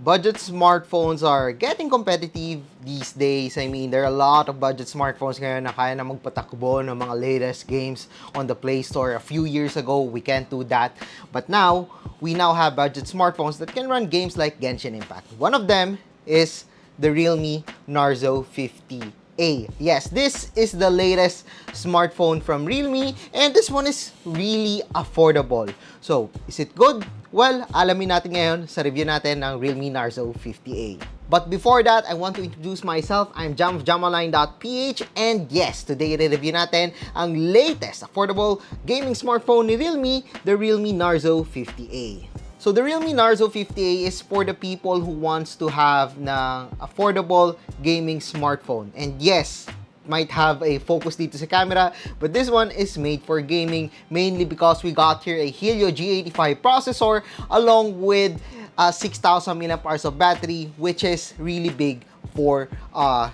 Budget smartphones are getting competitive these days. I mean, there are a lot of budget smartphones ngayon na kaya na magpatakbo ng mga latest games on the Play Store. A few years ago, we can't do that. But now, we now have budget smartphones that can run games like Genshin Impact. One of them is the Realme Narzo 50A. Yes, this is the latest smartphone from Realme, and this one is really affordable. So, is it good? Well, alamin natin ngayon sa review natin ng Realme Narzo 50A. But before that, I want to introduce myself. I'm Jam of JamOnline.ph, and yes, today i-review natin ang latest affordable gaming smartphone ni Realme, the Realme Narzo 50A. So the Realme Narzo 50A is for the people who wants to have na affordable gaming smartphone. And yes, might have a focus dito sa camera, but this one is made for gaming mainly because we got here a Helio G85 processor along with 6,000 mAh of battery, which is really big for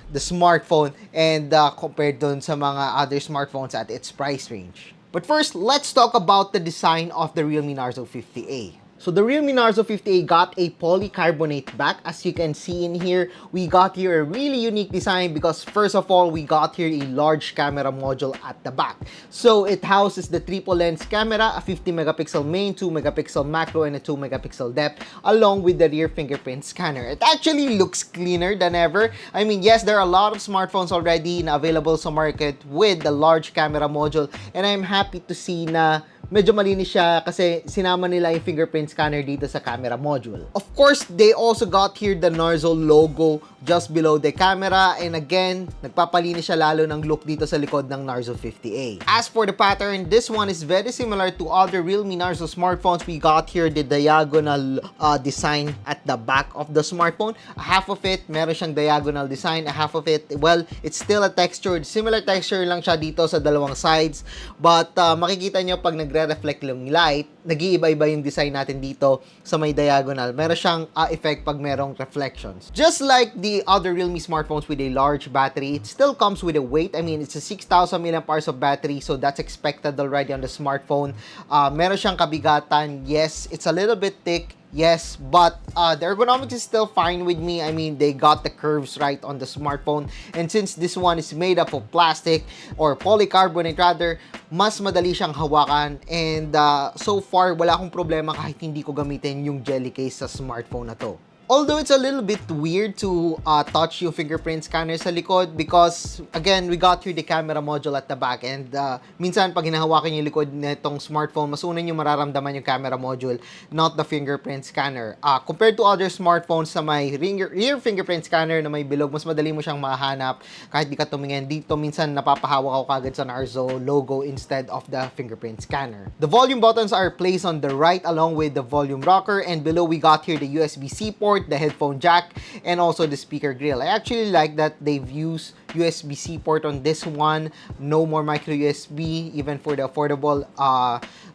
the smartphone and compared dun sa mga other smartphones at its price range. But first, let's talk about the design of the Realme Narzo 50A. So the Realme Narzo 50A got a polycarbonate back. As you can see in here, we got here a really unique design because first of all, we got here a large camera module at the back. So it houses the triple lens camera, a 50 megapixel main, 2 megapixel macro, and a 2 megapixel depth, along with the rear fingerprint scanner. It actually looks cleaner than ever. I mean, yes, there are a lot of smartphones already na available sa market with the large camera module, and I'm happy to see na medyo malinis siya kasi sinama nila yung fingerprint scanner dito sa camera module. Of course, they also got here the Narzo logo just below the camera, and again, nagpapalinis siya lalo ng look dito sa likod ng Narzo 50A. As for the pattern, this one is very similar to other Realme Narzo smartphones. We got here the diagonal design at the back of the smartphone. Half of it, meron siyang diagonal design. Half of it, well, it's still a textured, similar texture lang siya dito sa dalawang sides. But makikita nyo pag nagre-reflect yung light, nag-iiba-iba yung design natin dito sa may diagonal. Meron siyang effect pag merong reflections. Just like the other Realme smartphones with a large battery, it still comes with a weight. I mean, it's a 6,000 mAh of battery, so that's expected already on the smartphone. Meron siyang kabigatan. Yes, it's a little bit thick. Yes, but the ergonomics is still fine with me. I mean, they got the curves right on the smartphone. And since this one is made up of plastic or polycarbonate rather, mas madali siyang hawakan. And so far, wala akong problema kahit hindi ko gamitin yung jelly case sa smartphone na to. Although it's a little bit weird to touch yung fingerprint scanner sa likod because, again, we got here the camera module at the back, and minsan pag hinahawakan yung likod nitong smartphone, mas unang yung mararamdaman yung camera module, not the fingerprint scanner. Compared to other smartphones sa may rear fingerprint scanner na may bilog, mas madali mo siyang mahanap kahit di ka tumingin. Dito, minsan napapahawak ako kagad sa Narzo logo instead of the fingerprint scanner. The volume buttons are placed on the right along with the volume rocker, and below we got here the USB-C port, the headphone jack, and also the speaker grill. I actually like that they've used USB-C port on this one. No more micro USB, even for the affordable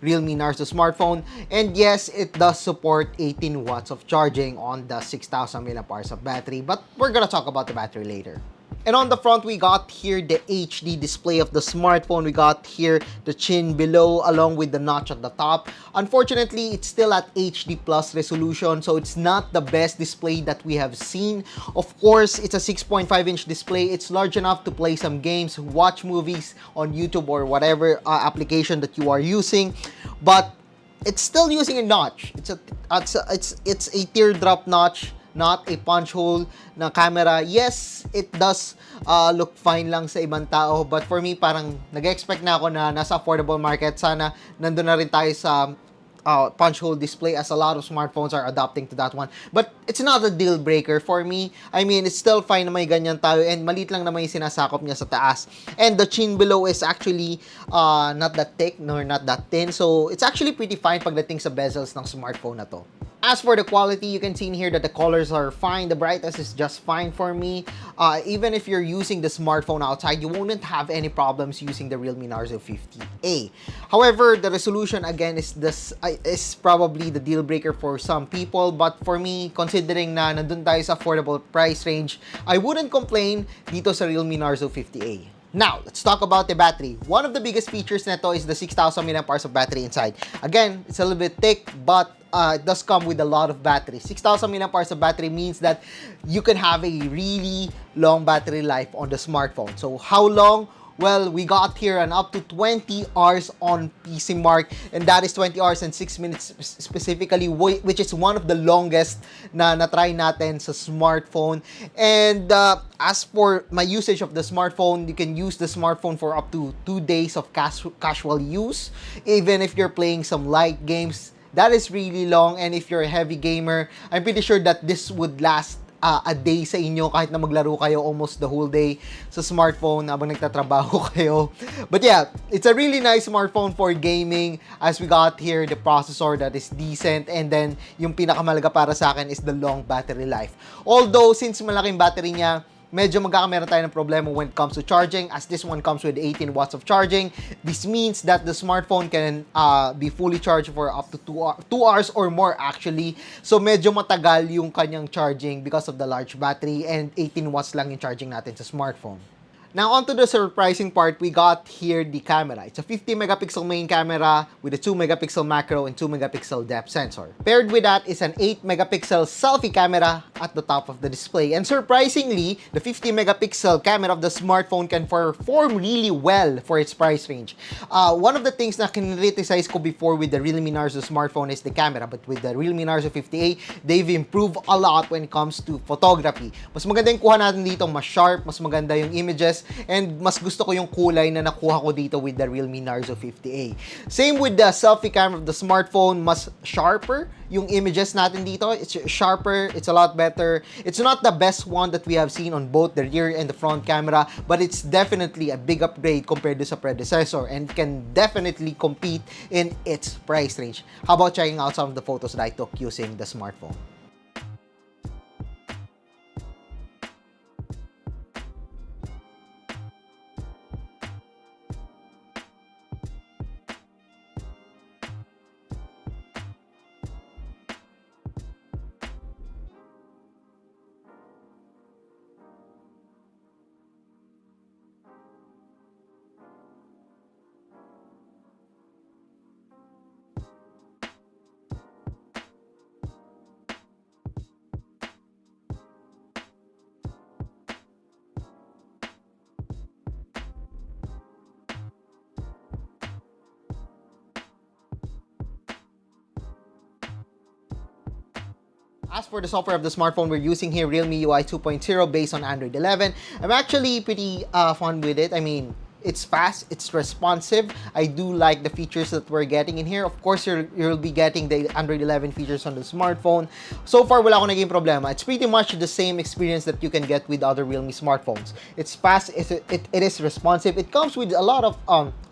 Realme Narzo smartphone. And yes, it does support 18 watts of charging on the 6,000 mAh of battery, but we're gonna talk about the battery later. And on the front, we got here the HD display of the smartphone. We got here the chin below along with the notch at the top. Unfortunately, it's still at HD plus resolution, so it's not the best display that we have seen. Of course, it's a 6.5-inch display. It's large enough to play some games, watch movies on YouTube or whatever application that you are using. But it's still using a notch. It's a teardrop notch, not a punch hole na camera. Yes, it does look fine lang sa ibang tao, but for me, parang nag-expect na ako na nasa affordable market, sana nandun na rin tayo sa punch hole display as a lot of smartphones are adopting to that one. But it's not a deal breaker for me. I mean, it's still fine na may ganyan tayo, and maliit lang naman yung sinasakop niya sa taas. And the chin below is actually not that thick nor not that thin, so it's actually pretty fine pagdating sa bezels ng smartphone na to. As for the quality, you can see in here that the colors are fine. The brightness is just fine for me. Even if you're using the smartphone outside, you won't have any problems using the Realme Narzo 50A. However, the resolution again is probably the deal breaker for some people. But for me, considering na nandun tayo sa affordable price range, I wouldn't complain dito sa Realme Narzo 50A. Now, let's talk about the battery. One of the biggest features nito is the 6,000 mAh of battery inside. Again, it's a little bit thick, but it does come with a lot of battery. 6,000 milliamp hours of battery means that you can have a really long battery life on the smartphone. So how long? Well, we got here an up to 20 hours on PC Mark, and that is 20 hours and 6 minutes specifically, which is one of the longest na na-try natin sa smartphone. And as for my usage of the smartphone, you can use the smartphone for up to 2 days of casual use, even if you're playing some light games. That is really long, and if you're a heavy gamer, I'm pretty sure that this would last a day sa inyo kahit na maglaro kayo almost the whole day sa smartphone habang nagtatrabaho kayo. But yeah, it's a really nice smartphone for gaming, as we got here the processor that is decent, and then yung pinakamalaga para sa akin is the long battery life. Although since malaking battery niya, medyo magkakameron tayo ng problema when it comes to charging, as this one comes with 18 watts of charging. This means that the smartphone can be fully charged for up to 2 hours or more actually. So medyo matagal yung kanyang charging because of the large battery, and 18 watts lang yung charging natin sa smartphone. Now, onto the surprising part, we got here the camera. It's a 50 megapixel main camera with a 2 megapixel macro and 2 megapixel depth sensor. Paired with that is an 8 megapixel selfie camera at the top of the display. And surprisingly, the 50 megapixel camera of the smartphone can perform really well for its price range. One of the things na kinriticize ko before with the Realme Narzo smartphone is the camera. But with the Realme Narzo 50A, they've improved a lot when it comes to photography. Mas maganda yung kuha natin dito, mas sharp, mas maganda yung images, and mas gusto ko yung kulay na nakuha ko dito with the Realme Narzo 50A. Same with the selfie camera of the smartphone, mas sharper yung images natin dito. It's sharper, it's a lot better. It's not the best one that we have seen on both the rear and the front camera, but it's definitely a big upgrade compared to sa predecessor, and can definitely compete in its price range. How about checking out some of the photos that I took using the smartphone? As for the software of the smartphone, we're using here Realme UI 2.0 based on Android 11. I'm actually pretty fun with it. I mean, it's fast, it's responsive. I do like the features that we're getting in here. Of course, you'll be getting the Android 11 features on the smartphone. So far, wala akong naging problema. It's pretty much the same experience that you can get with other Realme smartphones. It's fast, it is responsive. It comes with a lot of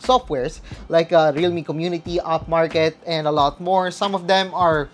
softwares like Realme Community, App Market, and a lot more. Some of them are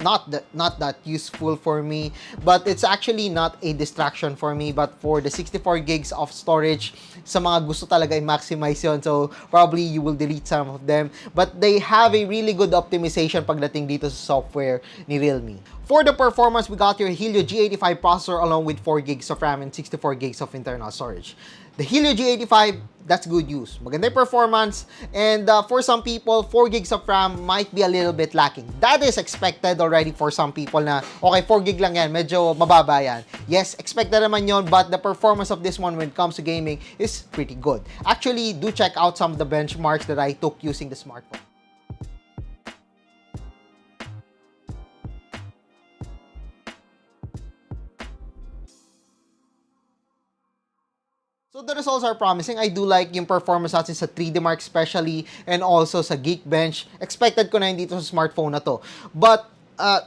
not that useful for me, but it's actually not a distraction for me. But for the 64 gigs of storage, sa mga gusto talaga i-maximize yun, so probably you will delete some of them, but they have a really good optimization pagdating dito sa software ni Realme. For the performance, we got your Helio G85 processor along with 4 gigs of RAM and 64 gigs of internal storage. The Helio G85, that's good news. Maganda yung performance, and for some people, 4 gigs of RAM might be a little bit lacking. That is expected already for some people na, okay, 4 gig lang yan, medyo mababa yan. Yes, expected naman yon, but the performance of this one when it comes to gaming is pretty good. Actually, do check out some of the benchmarks that I took using the smartphone. So the results are promising. I do like yung performance natin sa 3D Mark especially, and also sa Geekbench. Expected ko na yun dito sa smartphone na to. But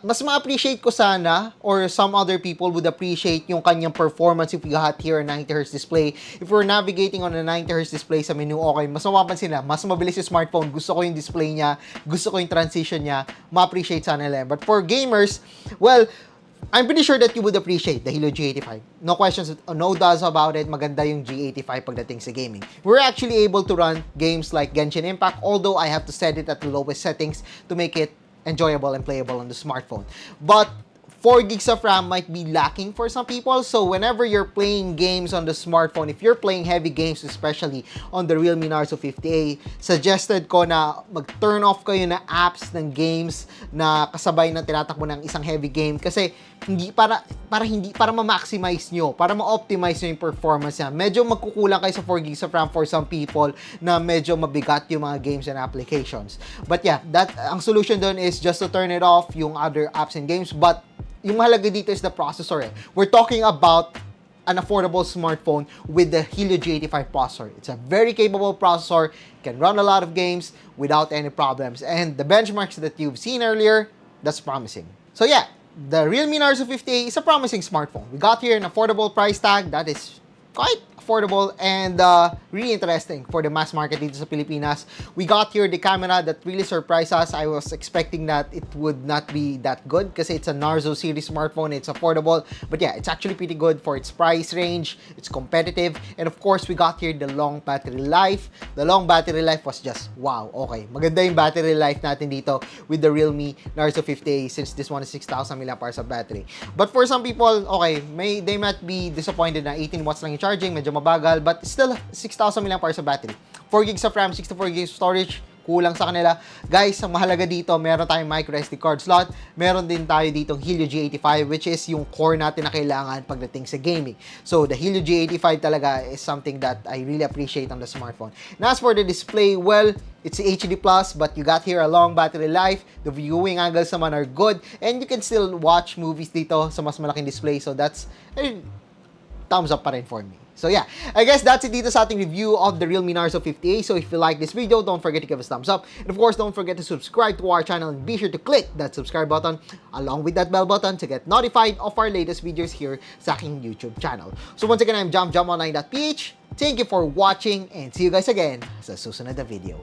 mas ma-appreciate ko sana, or some other people would appreciate yung kanyang performance if we got here a 90Hz display. If we're navigating on a 90Hz display sa menu, okay, mas mapapansin na, mas mabilis yung smartphone, gusto ko yung display niya, gusto ko yung transition niya, ma-appreciate sana nila. But for gamers, well, I'm pretty sure that you would appreciate the Helio G85. No questions, no doubts about it. Maganda yung G85 pagdating sa gaming. We're actually able to run games like Genshin Impact, although I have to set it at the lowest settings to make it enjoyable and playable on the smartphone. But 4 gigs of RAM might be lacking for some people. So whenever you're playing games on the smartphone, if you're playing heavy games, especially on the Realme Narzo 50A, suggested ko na mag-turn off kayo na apps ng games na kasabay na tinatakbo ng isang heavy game kasi hindi para ma-maximize nyo, para ma-optimize nyo yung performance niya. Medyo magkukulang kayo sa 4 gigs of RAM for some people na medyo mabigat yung mga games and applications. But yeah, ang solution doon is just to turn it off yung other apps and games. But yung mahalaga dito is the processor. We're talking about an affordable smartphone with the Helio G85 processor. It's a very capable processor, can run a lot of games without any problems. And the benchmarks that you've seen earlier, that's promising. So yeah, the Realme Narzo 50A is a promising smartphone. We got here an affordable price tag that is quite affordable and really interesting for the mass market dito sa Pilipinas. We got here the camera that really surprised us. I was expecting that it would not be that good kasi it's a Narzo series smartphone. It's affordable. But yeah, it's actually pretty good for its price range. It's competitive. And of course, we got here the long battery life. The long battery life was just wow. Okay, maganda yung battery life natin dito with the Realme Narzo 50A since this one is 6,000 mAh of battery. But for some people, okay, they might be disappointed na 18 watts lang yung charging, medyo mabagal, but still 6,000 mAh of battery. 4 gigs of RAM, 64 gigs of storage, kulang sa kanila. Guys, ang mahalaga dito, meron tayong micro SD card slot, meron din tayo ditong Helio G85 which is yung core natin na kailangan pagdating sa gaming. So, the Helio G85 talaga is something that I really appreciate on the smartphone. And as for the display, well, it's HD+, but you got here a long battery life. The viewing angles naman are good, and you can still watch movies dito sa mas malaking display. So, that's thumbs up pa rin for me. So yeah, I guess that's it dito sa ating review of the Realme Narzo 50A. So if you like this video, don't forget to give us a thumbs up. And of course, don't forget to subscribe to our channel and be sure to click that subscribe button along with that bell button to get notified of our latest videos here sa aking YouTube channel. So once again, I'm JamJamOnline.ph. Thank you for watching and see you guys again sa susunod na video.